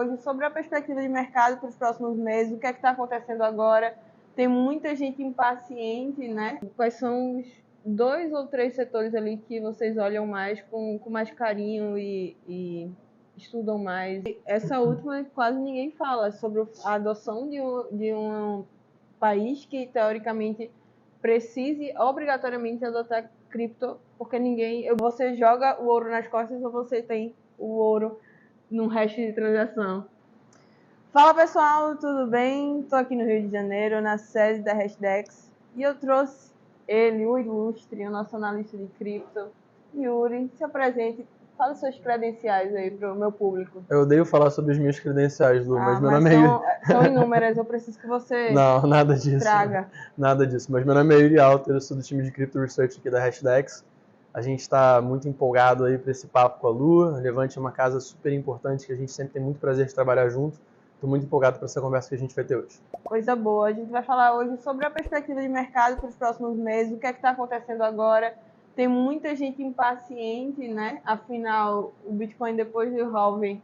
Hoje sobre a perspectiva de mercado para os próximos meses, o que é que está acontecendo agora. Tem muita gente impaciente, né? Quais são os 2 ou 3 setores ali que vocês olham mais com mais carinho e estudam mais? Essa última quase ninguém fala sobre a adoção de um país que teoricamente precise obrigatoriamente adotar cripto, porque você joga o ouro nas costas ou você tem o ouro num hash de transação. Fala pessoal, tudo bem? Estou aqui no Rio de Janeiro, na sede da Hashdex, e eu trouxe ele, o ilustre, o nosso analista de cripto, Yuri. Se apresente, fala suas credenciais aí para o meu público. Eu odeio falar sobre as minhas credenciais, Lu, mas meu nome é Yuri. São inúmeras, eu preciso que você Não, nada disso. traga. Nada disso, mas meu nome é Yuri Alter, eu sou do time de Crypto Research aqui da Hashdex. A gente está muito empolgado aí para esse papo com a Lu. A Levante é uma casa super importante que a gente sempre tem muito prazer de trabalhar junto. Estou muito empolgado para essa conversa que a gente vai ter hoje. Coisa boa. A gente vai falar hoje sobre a perspectiva de mercado para os próximos meses, o que é que está acontecendo agora. Tem muita gente impaciente, né? Afinal, o Bitcoin depois do halving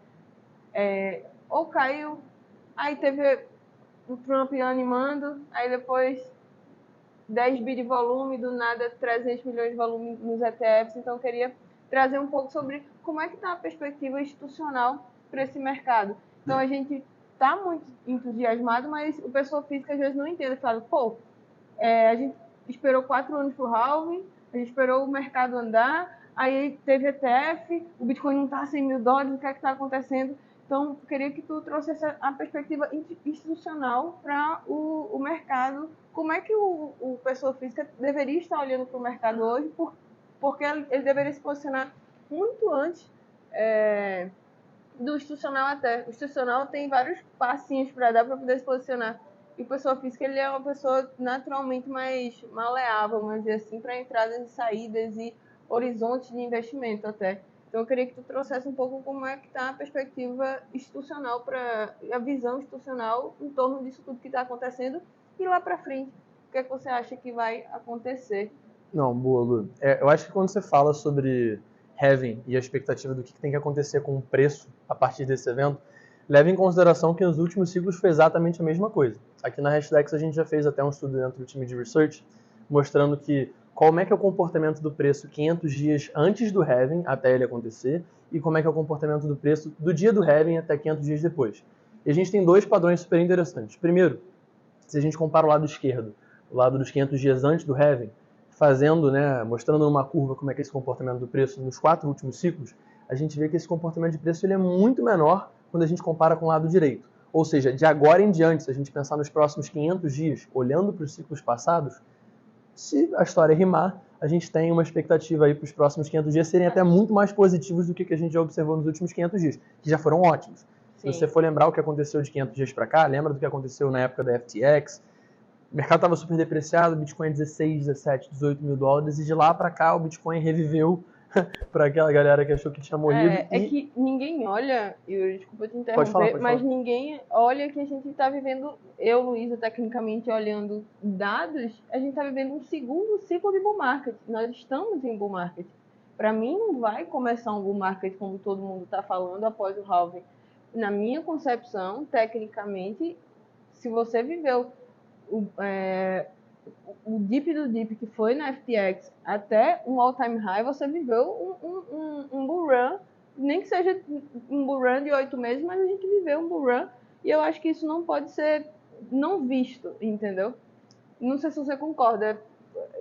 ou caiu, aí teve o Trump animando, aí depois 10 bi de volume, do nada 300 milhões de volume nos ETFs. Então eu queria trazer um pouco sobre como é que está a perspectiva institucional para esse mercado. Então a gente está muito entusiasmado, mas o pessoa física às vezes não entende. Fala, a gente esperou 4 anos para o halving, a gente esperou o mercado andar, aí teve ETF, o Bitcoin não está a 100 mil dólares, o que é que está acontecendo? Então, eu queria que tu trouxesse a perspectiva institucional para o mercado. Como é que o pessoa física deveria estar olhando para o mercado hoje? Porque ele deveria se posicionar muito antes do institucional até. O institucional tem vários passinhos para dar para poder se posicionar. E o pessoa física ele é uma pessoa naturalmente mais maleável, vamos dizer assim, para entradas e saídas e horizontes de investimento até. Então eu queria que tu trouxesse um pouco como é que está a perspectiva institucional, a visão institucional em torno disso tudo que está acontecendo e lá para frente. O que é que você acha que vai acontecer? Não, boa, Lu. Eu acho que quando você fala sobre halving e a expectativa do que tem que acontecer com o preço a partir desse evento, leve em consideração que nos últimos ciclos foi exatamente a mesma coisa. Aqui na Hashdex a gente já fez até um estudo dentro do time de research, mostrando que como é que é o comportamento do preço 500 dias antes do halving, até ele acontecer, e como é que é o comportamento do preço do dia do halving até 500 dias depois. E a gente tem 2 padrões super interessantes. Primeiro, se a gente compara o lado esquerdo, o lado dos 500 dias antes do halving, mostrando numa curva como é que é esse comportamento do preço nos 4 últimos ciclos, a gente vê que esse comportamento de preço ele é muito menor quando a gente compara com o lado direito. Ou seja, de agora em diante, se a gente pensar nos próximos 500 dias, olhando para os ciclos passados, se a história rimar, a gente tem uma expectativa aí para os próximos 500 dias serem até muito mais positivos do que a gente já observou nos últimos 500 dias, que já foram ótimos. Sim. Se você for lembrar o que aconteceu de 500 dias para cá, lembra do que aconteceu na época da FTX, o mercado estava super depreciado, o Bitcoin 16, 17, 18 mil dólares, e de lá para cá o Bitcoin reviveu para aquela galera que achou que tinha morrido. Que ninguém olha, Yuri, desculpa te interromper, pode falar. Ninguém olha que a gente está vivendo, eu, Luísa, tecnicamente olhando dados, a gente está vivendo um segundo ciclo de bull market. Nós estamos em bull market. Para mim não vai começar um bull market como todo mundo está falando após o halving. Na minha concepção, tecnicamente, se você viveu o dip do dip que foi na FTX até um all-time high, você viveu um bull run, nem que seja um bull run de 8 meses, mas a gente viveu um bull run, e eu acho que isso não pode ser não visto, entendeu? Não sei se você concorda.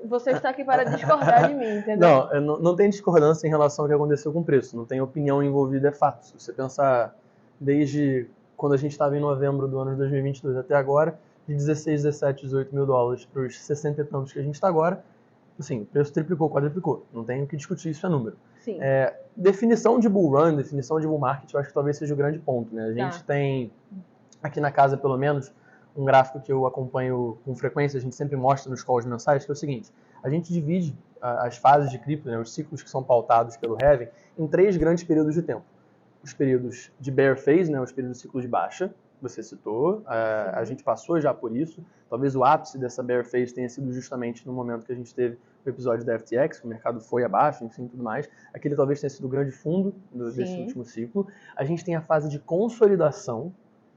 Você está aqui para discordar de mim, entendeu? Não tem discordância em relação ao que aconteceu com o preço, não tem opinião envolvida, é fato. Se você pensar desde quando a gente estava em novembro do ano de 2022 até agora, de 16, 17, 18 mil dólares para os 60 e tantos que a gente está agora, assim, o preço triplicou, quadruplicou. Não tem o que discutir, isso é número. Sim. Definição de bull run, definição de bull market, eu acho que talvez seja o grande ponto, né? A gente tem, aqui na casa pelo menos, um gráfico que eu acompanho com frequência, a gente sempre mostra nos calls mensais, que é o seguinte: a gente divide as fases de cripto, né, os ciclos que são pautados pelo halving, em 3 grandes períodos de tempo. Os períodos de bear phase, né, os períodos de ciclo de baixa, você citou, a gente passou já por isso. Talvez o ápice dessa bear phase tenha sido justamente no momento que a gente teve o episódio da FTX, o mercado foi abaixo, enfim, tudo mais. Aquele talvez tenha sido o grande fundo desse último ciclo. A gente tem a fase de consolidação,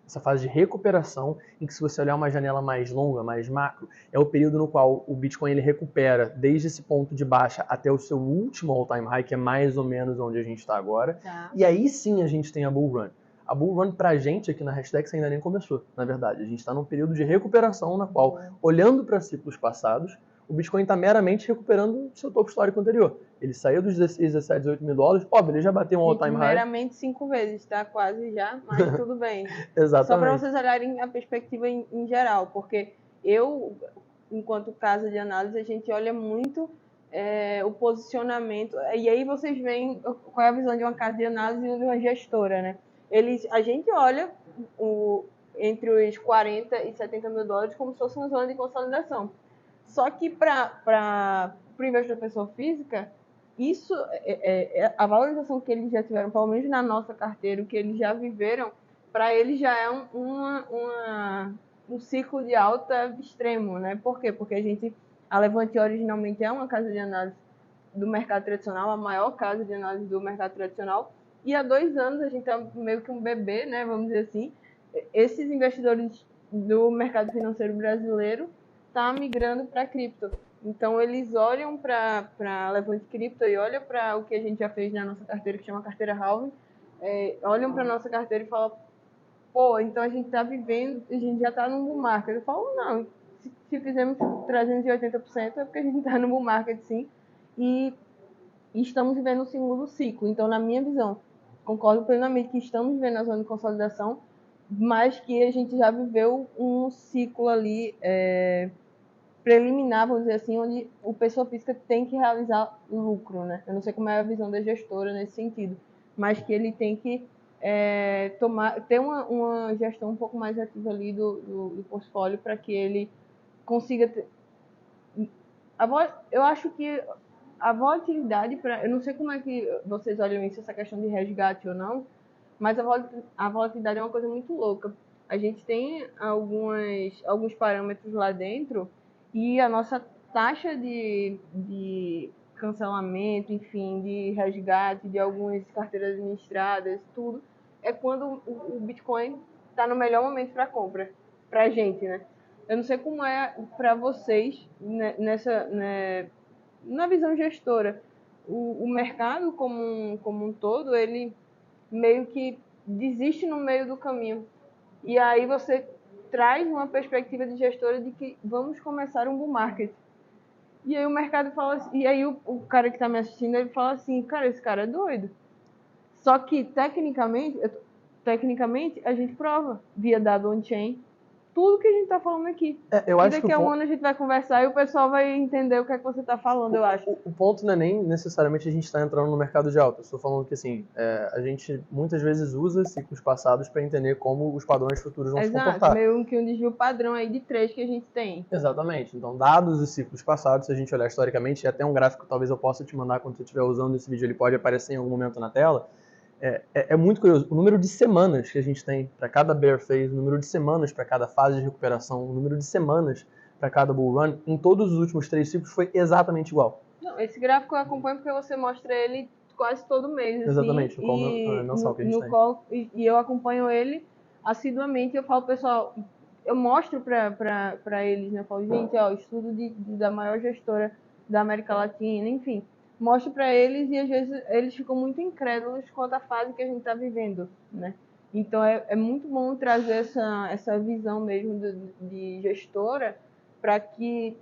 essa fase de recuperação, em que se você olhar uma janela mais longa, mais macro, é o período no qual o Bitcoin ele recupera desde esse ponto de baixa até o seu último all-time high, que é mais ou menos onde a gente está agora. Tá. E aí sim a gente tem a Bull Run. A Bull Run pra gente aqui na Hashdex ainda nem começou, na verdade. A gente está num período de recuperação na qual, olhando para ciclos passados, o Bitcoin está meramente recuperando seu topo histórico anterior. Ele saiu dos 16, 17, 18 mil dólares. Óbvio, ele já bateu um all-time high. Meramente 5 vezes, tá? Quase já, mas tudo bem. Exatamente. Só para vocês olharem a perspectiva em geral, porque eu, enquanto casa de análise, a gente olha muito o posicionamento. E aí vocês veem qual é a visão de uma casa de análise e de uma gestora, né? A gente olha entre os 40 e 70 mil dólares como se fosse uma zona de consolidação. Só que para o investidor pessoa física, isso a valorização que eles já tiveram, pelo menos na nossa carteira, o que eles já viveram, para eles já é um ciclo de alta extremo, né? Por quê? Porque a Levante originalmente é uma casa de análise do mercado tradicional, a maior casa de análise do mercado tradicional, e há 2 anos a gente é meio que um bebê, né? Vamos dizer assim. Esses investidores do mercado financeiro brasileiro tá migrando para cripto. Então, eles olham para a Levante Cripto e olham para o que a gente já fez na nossa carteira, que chama carteira Halving, olham para a nossa carteira e falam, pô, então a gente está vivendo, a gente já está no bull market. Eu falo, não, se fizermos 380% é porque a gente está no bull market, sim, e estamos vivendo o segundo ciclo. Então, na minha visão, concordo plenamente que estamos vivendo a zona de consolidação, mas que a gente já viveu um ciclo ali preliminar, vamos dizer assim, onde o pessoa física tem que realizar lucro, né? Eu não sei como é a visão da gestora nesse sentido, mas que ele tem que ter uma gestão um pouco mais ativa ali do portfólio para que ele consiga eu acho que a volatilidade, eu não sei como é que vocês olham isso, essa questão de resgate ou não, mas a volatilidade é uma coisa muito louca. A gente tem alguns parâmetros lá dentro e a nossa taxa de cancelamento, enfim, de resgate de algumas carteiras administradas, tudo, é quando o Bitcoin está no melhor momento para compra, para a gente, né? Eu não sei como é para vocês na visão gestora. O mercado como um todo, ele meio que desiste no meio do caminho. E aí você traz uma perspectiva de gestora de que vamos começar um bull market. E aí o mercado fala assim, e aí o cara que está me assistindo, ele fala assim, cara, esse cara é doido. Só que tecnicamente a gente prova via dado on-chain tudo que a gente está falando aqui. Eu acho e daqui a um ano a gente vai conversar e o pessoal vai entender o que é que você está falando, eu acho. O ponto não é nem necessariamente a gente estar entrando no mercado de alta. Eu estou falando que assim, a gente muitas vezes usa ciclos passados para entender como os padrões futuros vão se comportar. Meio que um desvio padrão aí de trade que a gente tem. Exatamente. Então, dados os ciclos passados, se a gente olhar historicamente, e até um gráfico que talvez eu possa te mandar quando você estiver usando esse vídeo, ele pode aparecer em algum momento na tela. É muito curioso. O número de semanas que a gente tem para cada bear phase, o número de semanas para cada fase de recuperação, o número de semanas para cada bull run, em todos os últimos 3 ciclos foi exatamente igual. Não, esse gráfico eu acompanho porque você mostra ele quase todo mês. Exatamente, assim, no call mensal que a gente tem. E eu acompanho ele assiduamente. Eu falo, pessoal, eu mostro para eles, né? Eu falo, gente, ó, estudo da maior gestora da América Latina, enfim. Mostro para eles e às vezes eles ficam muito incrédulos quanto à fase que a gente está vivendo, né? Então é muito bom trazer essa visão mesmo de gestora para que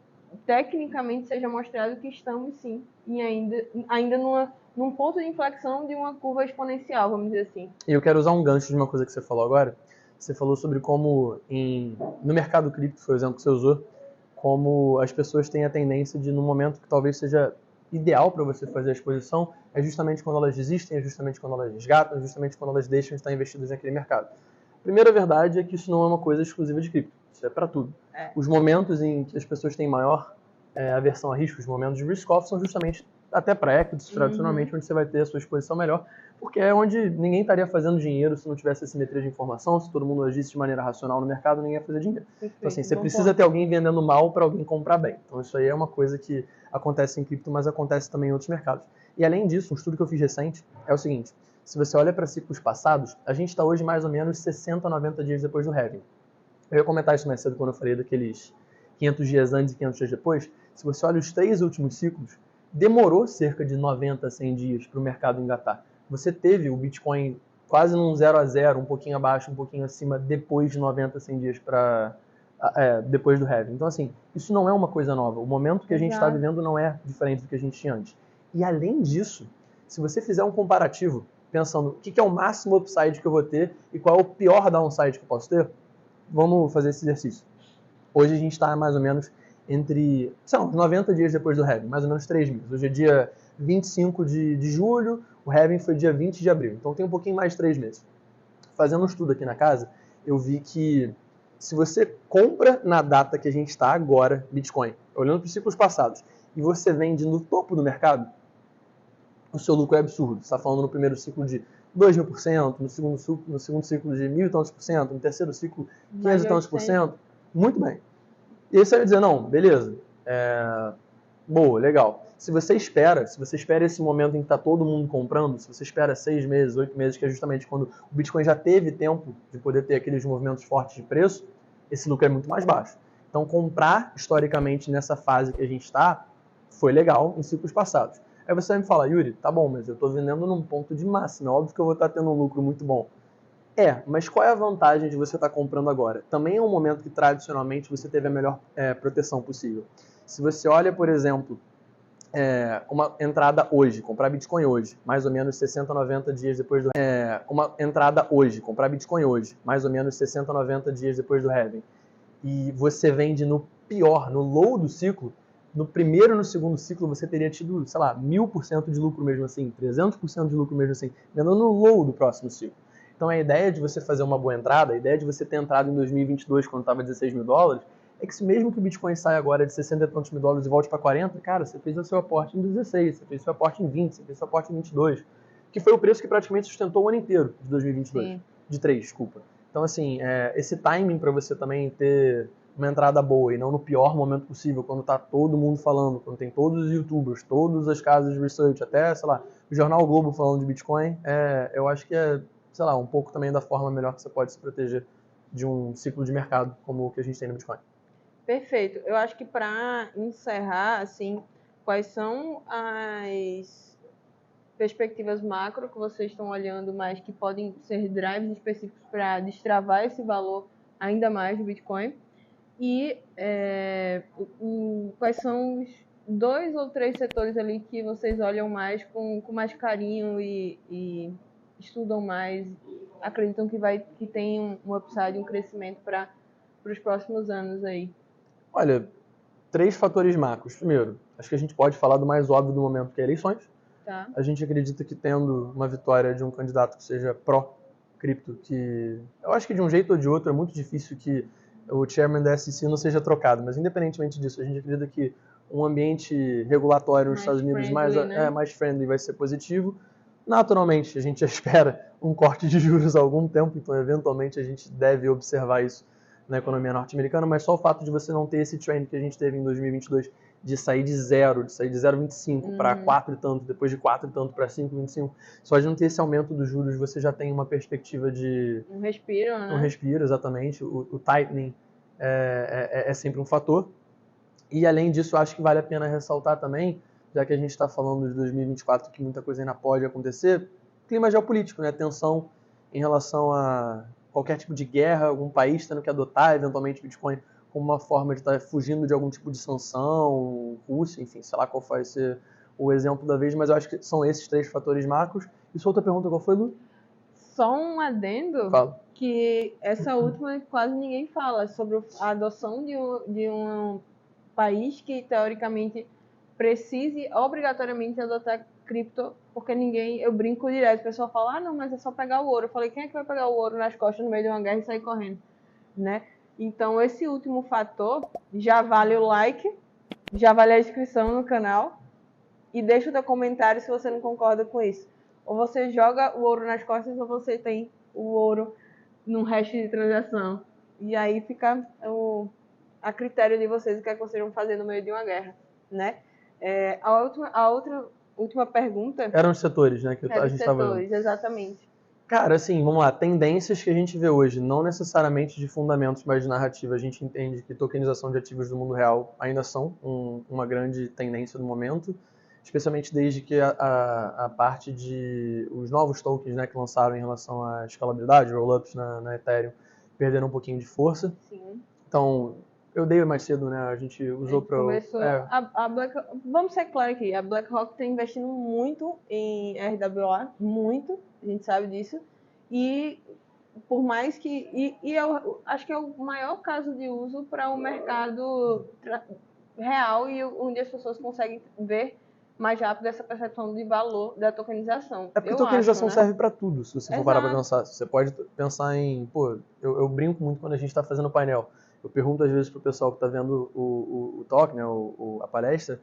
tecnicamente seja mostrado que estamos sim e ainda num ponto de inflexão de uma curva exponencial, vamos dizer assim. E eu quero usar um gancho de uma coisa que você falou agora. Você falou sobre como no mercado cripto, foi o exemplo que você usou, como as pessoas têm a tendência de, num momento que talvez seja ideal para você fazer a exposição, é justamente quando elas desistem, é justamente quando elas resgatam, é justamente quando elas deixam de estar investidas naquele mercado. A primeira verdade é que isso não é uma coisa exclusiva de cripto, isso é para tudo. Os momentos em que as pessoas têm maior aversão a risco, os momentos de risk-off, são justamente até para equities, tradicionalmente, onde você vai ter a sua exposição melhor, porque é onde ninguém estaria fazendo dinheiro se não tivesse assimetria de informação, se todo mundo agisse de maneira racional no mercado, ninguém ia fazer dinheiro. Perfeito, então, assim, você bom precisa ponto. ter alguém vendendo mal para alguém comprar bem. Então, isso aí é uma coisa que acontece em cripto, mas acontece também em outros mercados. E, além disso, um estudo que eu fiz recente é o seguinte: se você olha para ciclos passados, a gente está hoje mais ou menos 60 a 90 dias depois do halving. Eu ia comentar isso mais cedo quando eu falei daqueles 500 dias antes e 500 dias depois. Se você olha os 3 últimos ciclos, demorou cerca de 90 a 100 dias para o mercado engatar. Você teve o Bitcoin quase num 0 a 0, um pouquinho abaixo, um pouquinho acima, depois de 90 a 100 dias depois do halving. Então, assim, isso não é uma coisa nova. O momento que a gente está vivendo não é diferente do que a gente tinha antes. E, além disso, se você fizer um comparativo, pensando o que é o máximo upside que eu vou ter e qual é o pior downside que eu posso ter, vamos fazer esse exercício. Hoje a gente está mais ou menos entre, sei lá, 90 dias depois do halving, mais ou menos 3 meses. Hoje é dia 25 de julho, o halving foi dia 20 de abril, então tem um pouquinho mais de 3 meses. Fazendo um estudo aqui na casa, eu vi que se você compra na data que a gente está agora, Bitcoin, olhando para os ciclos passados, e você vende no topo do mercado, o seu lucro é absurdo. Você está falando no primeiro ciclo de 2.000%, no segundo ciclo de 1.000 e tantos por cento, no terceiro ciclo 500 e tantos por cento. Muito bem. E aí você vai dizer, não, beleza, boa, legal. Se você espera esse momento em que está todo mundo comprando, se você espera 6 meses, 8 meses, que é justamente quando o Bitcoin já teve tempo de poder ter aqueles movimentos fortes de preço, esse lucro é muito mais baixo. Então, comprar, historicamente, nessa fase que a gente está, foi legal em ciclos passados. Aí você vai me falar, Yuri, tá bom, mas eu estou vendendo num ponto de máximo, é óbvio que eu vou estar tendo um lucro muito bom. Mas qual é a vantagem de você estar comprando agora? Também é um momento que, tradicionalmente, você teve a melhor proteção possível. Se você olha, por exemplo, uma entrada hoje, comprar Bitcoin hoje, mais ou menos 60 a 90 dias depois do uma entrada hoje, comprar Bitcoin hoje, mais ou menos 60 a 90 dias depois do halving, e você vende no pior, no low do ciclo, no primeiro e no segundo ciclo você teria tido, sei lá, 1000% de lucro mesmo assim, 300% de lucro mesmo assim, vendendo no low do próximo ciclo. Então a ideia de você fazer uma boa entrada, a ideia de você ter entrado em 2022 quando estava $16.000, é que se mesmo que o Bitcoin saia agora de 60 e tantos mil dólares e volte para 40, cara, você fez o seu aporte em 16, você fez o seu aporte em 20, você fez o seu aporte em 22, que foi o preço que praticamente sustentou o ano inteiro de 2022. Sim. De 3, desculpa. Então, assim, esse timing para você também ter uma entrada boa e não no pior momento possível, quando tá todo mundo falando, quando tem todos os youtubers, todas as casas de research, até, sei lá, o Jornal o Globo falando de Bitcoin, eu acho que sei lá, um pouco também da forma melhor que você pode se proteger de um ciclo de mercado como o que a gente tem no Bitcoin. Perfeito. Eu acho que para encerrar, assim, quais são as perspectivas macro que vocês estão olhando, mas que podem ser drives específicos para destravar esse valor ainda mais do Bitcoin? E quais são os 2 ou 3 setores ali que vocês olham mais com mais carinho e estudam mais, acreditam que tem um upside, um crescimento para os próximos anos aí? Olha, 3 fatores macros. Primeiro, acho que a gente pode falar do mais óbvio do momento, que é eleições. Tá. A gente acredita que tendo uma vitória de um candidato que seja pró-cripto, que eu acho que de um jeito ou de outro é muito difícil que o chairman da SEC não seja trocado, mas independentemente disso, a gente acredita que um ambiente regulatório nos Estados Unidos mais friendly vai ser positivo. Naturalmente, a gente já espera um corte de juros há algum tempo, então eventualmente a gente deve observar isso na economia norte-americana, mas só o fato de você não ter esse trend que a gente teve em 2022 de sair de 0,25 para 4 e tanto, depois de 4 e tanto para 5,25, só de não ter esse aumento dos juros, você já tem uma perspectiva de um respiro, né? Um respiro, exatamente. O tightening é sempre um fator. E além disso, eu acho que vale a pena ressaltar também, já que a gente está falando de 2024, que muita coisa ainda pode acontecer, clima geopolítico, né? Tensão em relação a qualquer tipo de guerra, algum país tendo que adotar eventualmente Bitcoin como uma forma de estar fugindo de algum tipo de sanção, Rússia, enfim, sei lá qual vai ser o exemplo da vez, mas eu acho que são esses 3 fatores macros. E sua outra pergunta, qual foi, Lu? Só um adendo, que essa última quase ninguém fala, sobre a adoção de um país que, teoricamente, precise obrigatoriamente adotar cripto, porque eu brinco direto, o pessoal fala, não, mas é só pegar o ouro. Eu falei, quem é que vai pegar o ouro nas costas no meio de uma guerra e sair correndo? Né? Então, esse último fator já vale o like, já vale a inscrição no canal e deixa o teu comentário se você não concorda com isso. Ou você joga o ouro nas costas ou você tem o ouro num hash de transação. E aí fica a critério de vocês o que é que vocês vão fazer no meio de uma guerra, né? A outra última pergunta... Eram os setores, né? Que a gente estava vendo. Exatamente. Cara, assim, vamos lá. Tendências que a gente vê hoje, não necessariamente de fundamentos, mas de narrativa. A gente entende que tokenização de ativos do mundo real ainda são uma grande tendência do momento, especialmente desde que a parte de os novos tokens, né, que lançaram em relação à escalabilidade, roll-ups na Ethereum, perderam um pouquinho de força. Sim. Então, eu dei mais cedo, né? A gente usou para... Vamos ser claros aqui, a BlackRock está investindo muito em RWA, muito, a gente sabe disso, e por mais que... eu acho que é o maior caso de uso para o mercado real e onde as pessoas conseguem ver mais rápido essa percepção de valor da tokenização. É porque a tokenização serve para tudo, se você for parar para pensar. Você pode pensar em... Pô, eu brinco muito quando a gente está fazendo painel. Eu pergunto às vezes pro pessoal que está vendo o talk, né, a palestra,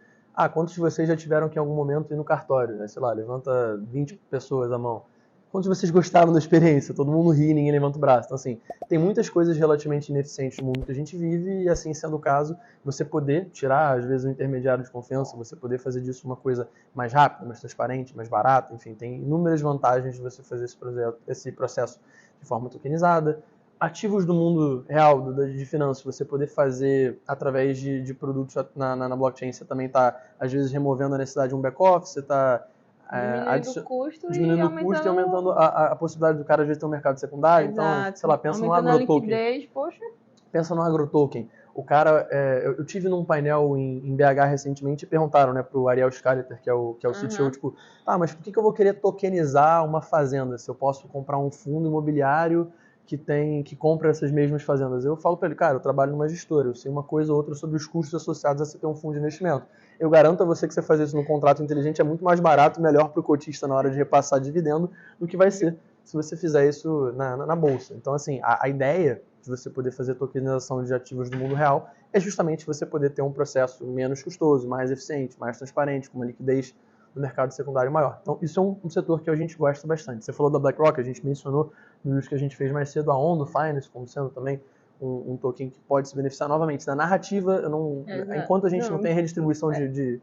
quantos de vocês já tiveram que em algum momento ir no cartório, né? Sei lá, levanta 20 pessoas a mão. Quantos de vocês gostaram da experiência? Todo mundo ri, ninguém levanta o braço. Então, assim, tem muitas coisas relativamente ineficientes no mundo que a gente vive e, assim sendo o caso, você poder tirar, às vezes, um intermediário de confiança, você poder fazer disso uma coisa mais rápida, mais transparente, mais barata, enfim, tem inúmeras vantagens de você fazer esse processo de forma tokenizada. Ativos do mundo real, de finanças, você poder fazer através de produtos na blockchain, você também está, às vezes, removendo a necessidade de um back-office, você está diminuindo o custo e aumentando a possibilidade do cara, às vezes, ter um mercado secundário. Exato. Então, sei lá, pensa no agrotoken. Pensa no agrotoken. O cara, eu tive num painel em BH recentemente e perguntaram, né, pro Ariel Schaliter, que é o CTO, tipo, mas por que eu vou querer tokenizar uma fazenda se eu posso comprar um fundo imobiliário que compra essas mesmas fazendas? Eu falo para ele, cara, eu trabalho numa gestora, eu sei uma coisa ou outra sobre os custos associados a você ter um fundo de investimento. Eu garanto a você que você fazer isso num contrato inteligente é muito mais barato e melhor para o cotista na hora de repassar dividendo do que vai ser se você fizer isso na bolsa. Então, assim, a ideia de você poder fazer tokenização de ativos do mundo real é justamente você poder ter um processo menos custoso, mais eficiente, mais transparente, com uma liquidez no mercado secundário maior. Então, isso é um setor que a gente gosta bastante. Você falou da BlackRock, a gente mencionou no vídeo que a gente fez mais cedo a Ondo Finance como sendo também um token que pode se beneficiar novamente. Na narrativa, enquanto a gente não tem redistribuição de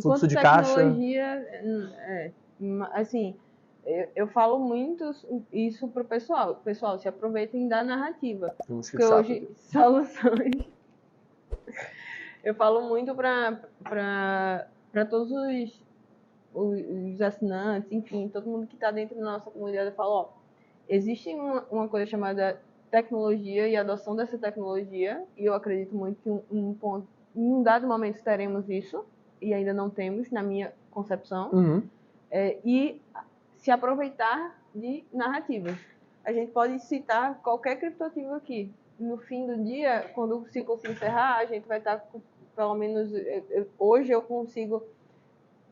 fluxo de caixa... tecnologia, assim, eu falo muito isso pro pessoal. Pessoal, se aproveitem da narrativa. Porque hoje, soluções... Eu falo muito para todos os assinantes, enfim, todo mundo que está dentro da nossa comunidade. Eu falo, existe uma coisa chamada tecnologia e adoção dessa tecnologia, e eu acredito muito que em um dado momento teremos isso, e ainda não temos, na minha concepção, e se aproveitar de narrativas. A gente pode citar qualquer criptoativo aqui. No fim do dia, quando o ciclo se encerrar, a gente vai estar com, pelo menos, hoje eu consigo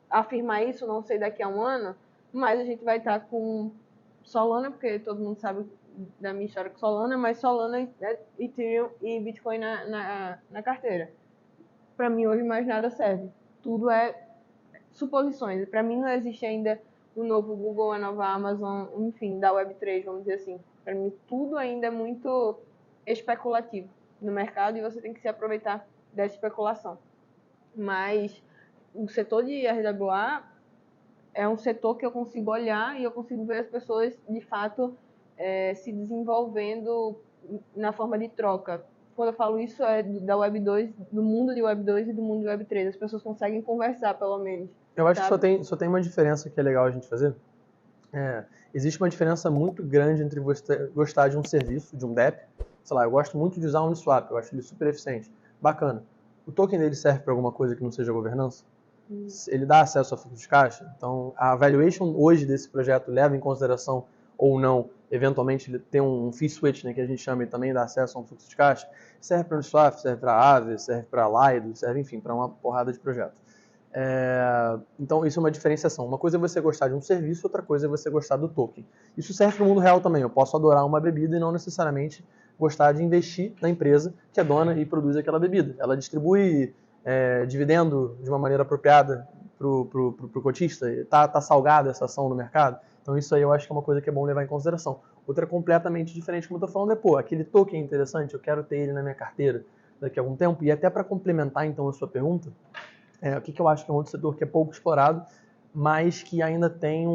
afirmar isso, não sei daqui a um ano, mas a gente vai estar com Solana, porque todo mundo sabe da minha história com Solana, mas Solana, Ethereum e Bitcoin na carteira. Para mim, hoje, mais nada serve. Tudo é suposições. Para mim, não existe ainda o novo Google, a nova Amazon, enfim, da Web3, vamos dizer assim. Para mim, tudo ainda é muito especulativo no mercado e você tem que se aproveitar dessa especulação. Mas o setor de RWA é um setor que eu consigo olhar e eu consigo ver as pessoas, de fato, se desenvolvendo na forma de troca. Quando eu falo isso, é da Web 2, do mundo de Web 2 e do mundo de Web 3. As pessoas conseguem conversar, pelo menos. Eu acho que só tem uma diferença que é legal a gente fazer. Existe uma diferença muito grande entre você gostar de um serviço, de um DEP. Sei lá, eu gosto muito de usar o Uniswap, eu acho ele super eficiente. Bacana. O token dele serve para alguma coisa que não seja governança? Ele dá acesso a fluxo de caixa? Então, a valuation hoje desse projeto leva em consideração ou não, eventualmente, ter um fee switch, né, que a gente chama, e também dá acesso a um fluxo de caixa? Serve para o Uniswap, serve para a Aave, serve para a Lido, serve, enfim, para uma porrada de projetos. Então, isso é uma diferenciação. Uma coisa é você gostar de um serviço, outra coisa é você gostar do token. Isso serve para o mundo real também. Eu posso adorar uma bebida e não necessariamente gostar de investir na empresa que é dona e produz aquela bebida. Ela distribui dividendo de uma maneira apropriada pro cotista? Tá salgada essa ação no mercado? Então isso aí eu acho que é uma coisa que é bom levar em consideração. Outra completamente diferente, como eu tô falando, é, aquele token é interessante, eu quero ter ele na minha carteira daqui a algum tempo. E até para complementar, então, a sua pergunta, o que eu acho que é um outro setor que é pouco explorado, mas que ainda tem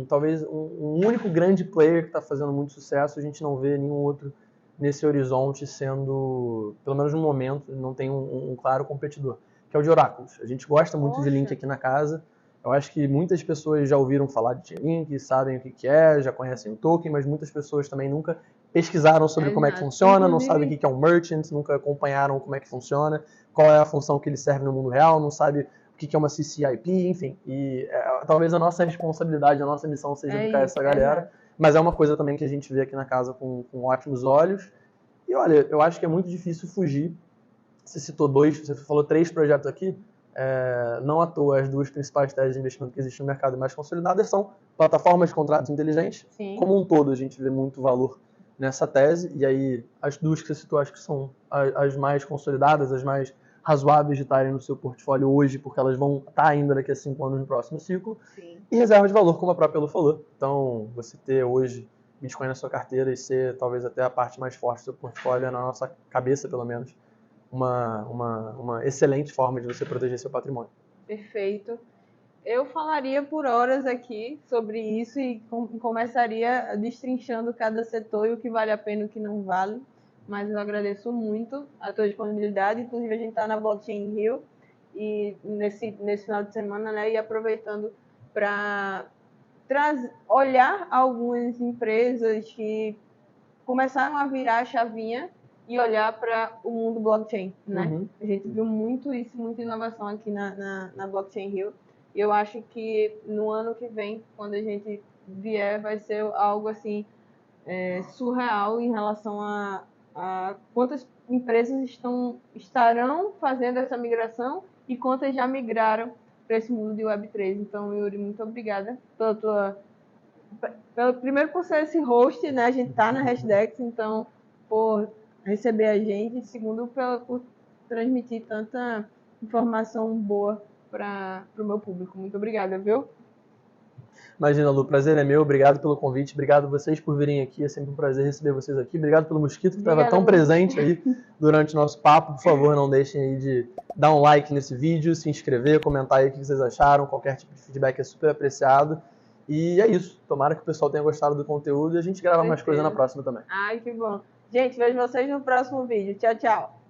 talvez um único grande player que está fazendo muito sucesso. A gente não vê nenhum outro nesse horizonte sendo, pelo menos no momento, não tem um claro competidor, que é o de Oráculos. A gente gosta muito de Link aqui na casa. Eu acho que muitas pessoas já ouviram falar de Link, sabem o que é, já conhecem o token, mas muitas pessoas também nunca pesquisaram sobre como é que funciona, não sabem o que é um merchant, nunca acompanharam como é que funciona, qual é a função que ele serve no mundo real, não sabe o que é uma CCIP, enfim. E talvez a nossa responsabilidade, a nossa missão seja educar essa galera, mas é uma coisa também que a gente vê aqui na casa com ótimos olhos. E olha, eu acho que é muito difícil fugir. Você citou você falou 3 projetos aqui. Não à toa, as 2 principais teses de investimento que existem no mercado mais consolidadas são plataformas de contratos inteligentes. Sim. Como um todo, a gente vê muito valor nessa tese. E aí, as 2 que você citou, acho que são as mais consolidadas, as mais razoáveis de estarem no seu portfólio hoje, porque elas vão estar ainda daqui a 5 anos no próximo ciclo. Sim. E reserva de valor, como a própria Lu falou. Então, você ter hoje Bitcoin na sua carteira e ser talvez até a parte mais forte do seu portfólio, na nossa cabeça pelo menos, uma excelente forma de você proteger seu patrimônio. Perfeito. Eu falaria por horas aqui sobre isso e começaria destrinchando cada setor e o que vale a pena e o que não vale. Mas eu agradeço muito a tua disponibilidade. Inclusive, a gente está na Blockchain Rio e nesse final de semana, né, e aproveitando para olhar algumas empresas que começaram a virar a chavinha e olhar para o mundo blockchain, né? Uhum. A gente viu muito isso, muita inovação aqui na Blockchain Rio. E eu acho que no ano que vem, quando a gente vier, vai ser algo assim surreal em relação a quantas empresas estarão fazendo essa migração e quantas já migraram para esse mundo de Web3. Então, Yuri, muito obrigada primeiro por ser esse host, né? A gente tá na Hashdex, então por receber a gente, segundo por transmitir tanta informação boa para o meu público. Muito obrigada, viu? Imagina, Lu, o prazer é meu. Obrigado pelo convite. Obrigado a vocês por virem aqui. É sempre um prazer receber vocês aqui. Obrigado pelo Mosquito, que estava tão presente aí durante o nosso papo. Por favor, não deixem aí de dar um like nesse vídeo, se inscrever, comentar aí o que vocês acharam. Qualquer tipo de feedback é super apreciado. E é isso. Tomara que o pessoal tenha gostado do conteúdo e a gente grava mais coisa na próxima também. Ai, que bom. Gente, vejo vocês no próximo vídeo. Tchau, tchau.